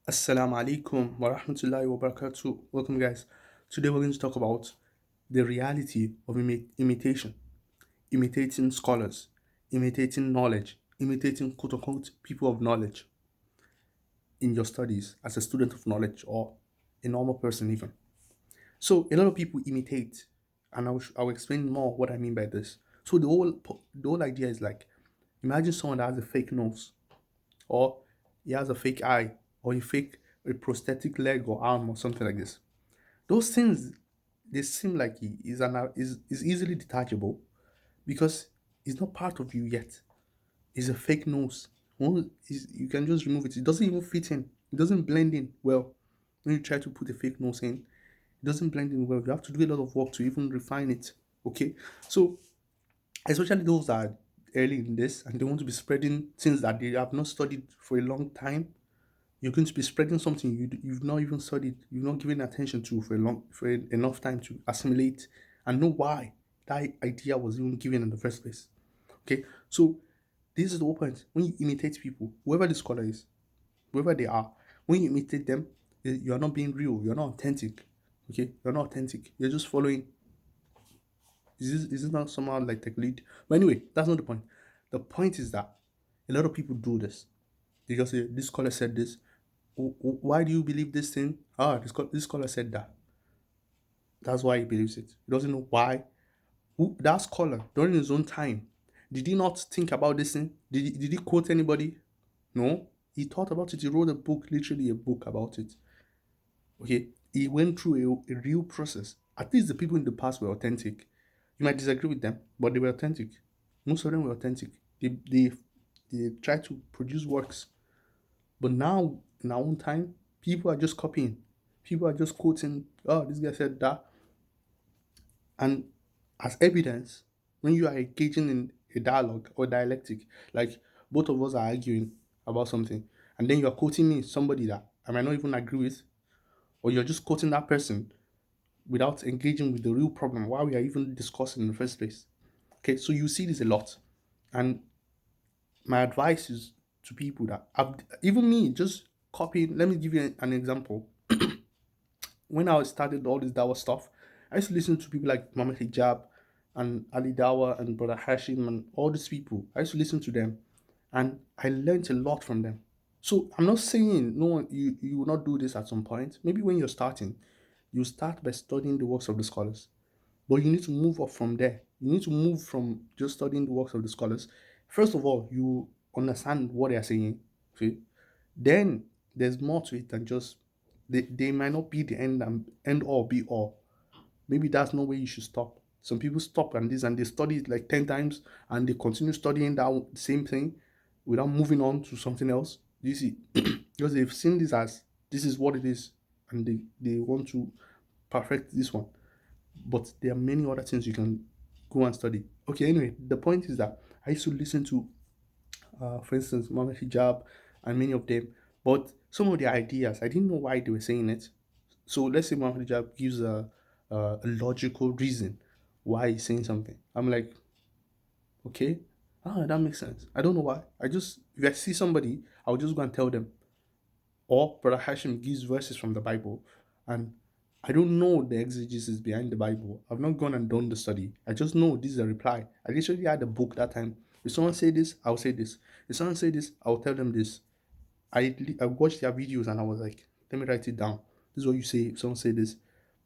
Assalamu alaikum wa rahmatullahi wa barakatuh. Welcome, guys. Today we're going to talk about the reality of imitation, imitating scholars, imitating knowledge, imitating quote unquote people of knowledge in your studies as a student of knowledge or a normal person, even. So, a lot of people imitate, and I'll explain more what I mean by this. So, the whole idea is like imagine someone that has a fake nose, or he has a fake eye, or a prosthetic leg or arm, or something like this. Those things, they seem like he is easily detachable because it's not part of you yet. It's a fake nose. You can just remove it. It doesn't even fit in. It doesn't blend in well. When you try to put a fake nose in, it doesn't blend in well. You have to do a lot of work to even refine it. Okay, so especially those that are early in this and they want to be spreading things that they have not studied for a long time. You're going to be spreading something you've not even studied, you've not given attention to enough time to assimilate and know why that idea was even given in the first place. Okay, so this is the whole point. When you imitate people, whoever the scholar is, whoever they are, when you imitate them, you are not being real. You're not authentic. Okay, you're not authentic. You're just following. Is this not somehow like the lead? But anyway, that's not the point. The point is that a lot of people do this. They just say this scholar said this. Why do you believe this thing? This scholar said that. That's why he believes it. He doesn't know why. That scholar during his own time, did he not think about this thing? Did he quote anybody? No. He thought about it. He wrote a book, literally a book about it. Okay. He went through a real process. At least the people in the past were authentic. You might disagree with them, but they were authentic. Most of them were authentic. They tried to produce works. But now, in our own time, people are just copying. People are just quoting, oh, this guy said that. And as evidence, when you are engaging in a dialogue or dialectic, like both of us are arguing about something, and then you're quoting me, somebody that I might not even agree with, or you're just quoting that person without engaging with the real problem, why we are even discussing in the first place. Okay, so you see this a lot. And my advice is to people that even me, just copying. Let me give you an example. When I started all this Dawa stuff, I used to listen to people like Mama Hijab and Ali Dawa and Brother Hashim and all these people. I used to listen to them and I learned a lot from them. So I'm not saying no one you will not do this at some point. Maybe when you're starting, you start by studying the works of the scholars. But you need to move up from there. You need to move from just studying the works of the scholars. First of all, you understand what they are saying. Okay? Then there's more to it than just they might not be the end all be all. Maybe that's not where you should stop. Some people stop and this and they study it like 10 times and they continue studying that same thing without moving on to something else. Do you see? Because they've seen this as this is what it is and they want to perfect this one. But there are many other things you can go and study. Okay, anyway, the point is that I used to listen to for instance, Muhammad Hijab, and many of them. But some of the ideas, I didn't know why they were saying it. So let's say Muhammad Hijab gives a logical reason why he's saying something. I'm like, okay, that makes sense. I don't know why. If I see somebody, I'll just go and tell them. Or Brother Hashim gives verses from the Bible, and I don't know the exegesis behind the Bible. I've not gone and done the study. I just know this is a reply. I literally had a book that time. If someone say this, I'll say this. If someone say this, I'll tell them this. I watched their videos and I was like, let me write it down. This is what you say if someone say this.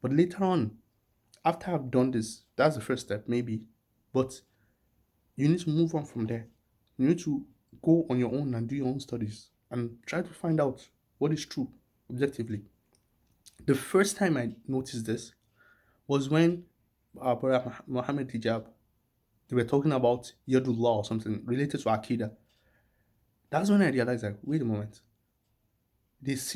But later on, after I've done this, that's the first step, maybe. But you need to move on from there. You need to go on your own and do your own studies and try to find out what is true objectively. The first time I noticed this was when Brother Muhammad Hijab, they were talking about Yadullah or something related to Akida. That's when I realized, like, wait a moment. It's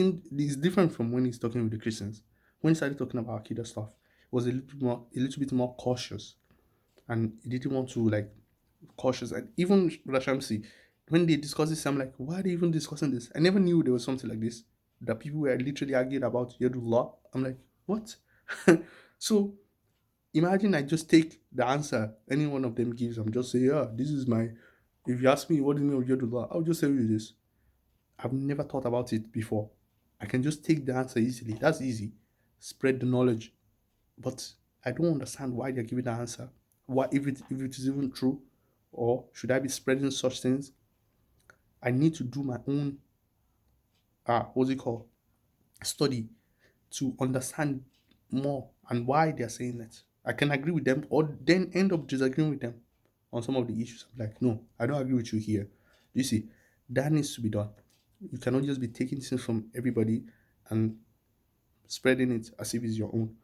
different from when he's talking with the Christians. When he started talking about Akida stuff, it was a little bit more cautious, and he didn't want to like cautious. And even Rashamsi, when they discuss this, I'm like, why are they even discussing this? I never knew there was something like this that people were literally arguing about Yadullah. I'm like, what? So imagine I just take the answer any one of them gives. I'm just say, yeah, this is my. If you ask me what is the meaning of Yadullah, I'll just tell you this. I've never thought about it before. I can just take the answer easily. That's easy. Spread the knowledge. But I don't understand why they're giving the answer. What if it is even true? Or should I be spreading such things? I need to do my own what's it called? Study to understand more and why they're saying it. I can agree with them or then end up disagreeing with them on some of the issues. I'm like, no, I don't agree with you here. You see, that needs to be done. You cannot just be taking things from everybody and spreading it as if it's your own.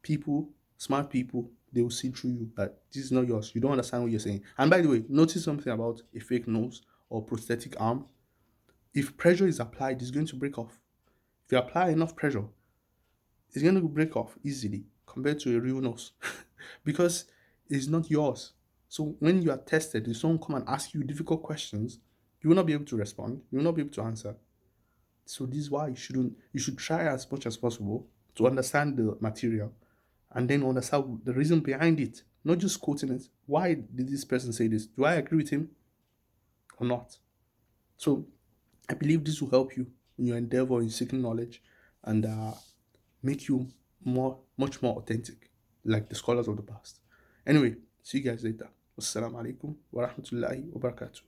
People, smart people, they will see through you that this is not yours. You don't understand what you're saying. And by the way, notice something about a fake nose or prosthetic arm. If pressure is applied, it's going to break off. If you apply enough pressure, it's going to break off easily compared to a real nose because it's not yours. So when you are tested, if someone come and ask you difficult questions, you will not be able to respond. You will not be able to answer. So this is why you should try as much as possible to understand the material and then understand the reason behind it, not just quoting it. Why did this person say this? Do I agree with him or not? So I believe this will help you in your endeavor in seeking knowledge and make you much more authentic, like the scholars of the past. Anyway, see you guys later. Wassalamu alaikum wa rahmatullahi wa barakatuh.